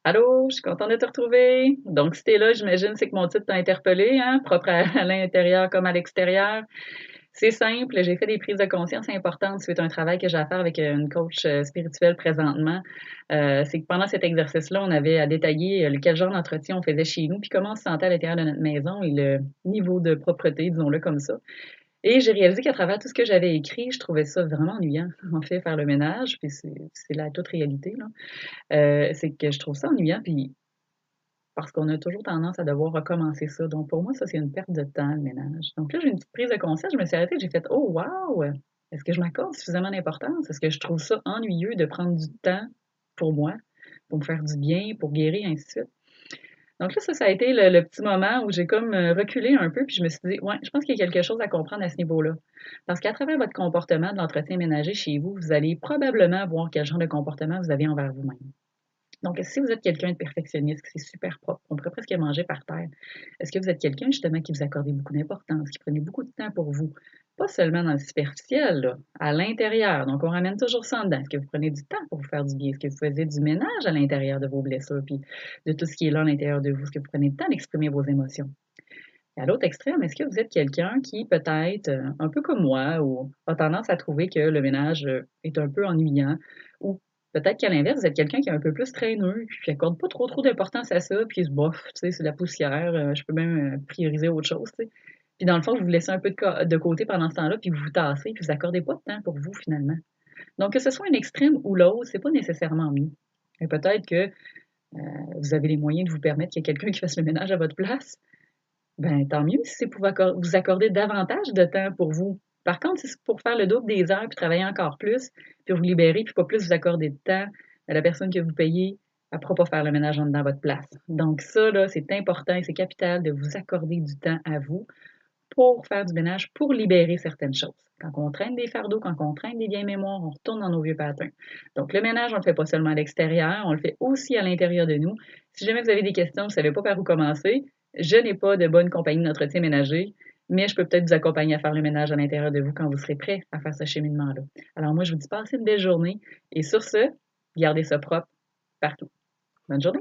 Allô, je suis contente de te retrouver. Donc, si t'es là, j'imagine, c'est que mon titre t'a interpellé, hein, propre à l'intérieur comme à l'extérieur. C'est simple, j'ai fait des prises de conscience importantes suite à un travail que j'ai à faire avec une coach spirituelle présentement. C'est que pendant cet exercice-là, on avait à détailler quel genre d'entretien on faisait chez nous, puis comment on se sentait à l'intérieur de notre maison et le niveau de propreté, disons-le comme ça. Et j'ai réalisé qu'à travers tout ce que j'avais écrit, je trouvais ça vraiment ennuyant, en fait, faire le ménage, puis c'est la toute réalité, là. C'est que je trouve ça ennuyant, puis parce qu'on a toujours tendance à devoir recommencer ça. Donc pour moi, ça, c'est une perte de temps, le ménage. Donc là, j'ai une petite prise de conscience, je me suis arrêtée, j'ai fait: «Oh wow! Est-ce que je m'accorde suffisamment d'importance? Est-ce que je trouve ça ennuyeux de prendre du temps pour moi, pour me faire du bien, pour guérir, ainsi de suite?» Donc là, ça a été le petit moment où j'ai comme, reculé un peu, puis je me suis dit: «Ouais, je pense qu'il y a quelque chose à comprendre à ce niveau-là». Parce qu'à travers votre comportement de l'entretien ménager chez vous, vous allez probablement voir quel genre de comportement vous avez envers vous-même. Donc, si vous êtes quelqu'un de perfectionniste, que c'est super propre, on pourrait presque manger par terre, est-ce que vous êtes quelqu'un justement qui vous accordez beaucoup d'importance, qui prenez beaucoup de temps pour vous? Pas seulement dans le superficiel, là, à l'intérieur. Donc, on ramène toujours ça en dedans. Est-ce que vous prenez du temps pour vous faire du bien? Est-ce que vous faisiez du ménage à l'intérieur de vos blessures, puis de tout ce qui est là à l'intérieur de vous? Est-ce que vous prenez le temps d'exprimer vos émotions? Et à l'autre extrême, est-ce que vous êtes quelqu'un qui, peut-être, un peu comme moi, ou a tendance à trouver que le ménage est un peu ennuyant, ou peut-être qu'à l'inverse, vous êtes quelqu'un qui est un peu plus traîneux, puis qui accorde pas trop d'importance à ça, puis bof, tu sais, c'est de la poussière, je peux même prioriser autre chose, tu sais. Puis dans le fond, vous vous laissez un peu de côté pendant ce temps-là, puis vous vous tassez, puis vous accordez pas de temps pour vous finalement. Donc que ce soit un extrême ou l'autre, c'est pas nécessairement mieux. Et peut-être que vous avez les moyens de vous permettre qu'il y ait quelqu'un qui fasse le ménage à votre place. Ben, tant mieux si c'est pour vous accorder davantage de temps pour vous. Par contre, si c'est pour faire le double des heures, puis travailler encore plus, puis vous libérer, puis pas plus vous accorder de temps, à la personne que vous payez, elle ne pourra pas faire le ménage en dedans à votre place. Donc ça, là, c'est important et c'est capital de vous accorder du temps à vous pour faire du ménage, pour libérer certaines choses. Quand on traîne des fardeaux, quand on traîne des vieilles mémoires, on retourne dans nos vieux patterns. Donc, le ménage, on le fait pas seulement à l'extérieur, on le fait aussi à l'intérieur de nous. Si jamais vous avez des questions, vous ne savez pas par où commencer, je n'ai pas de bonne compagnie d'entretien ménager, mais je peux peut-être vous accompagner à faire le ménage à l'intérieur de vous quand vous serez prêt à faire ce cheminement-là. Alors moi, je vous dis passez une belle journée et sur ce, gardez ça propre partout. Bonne journée!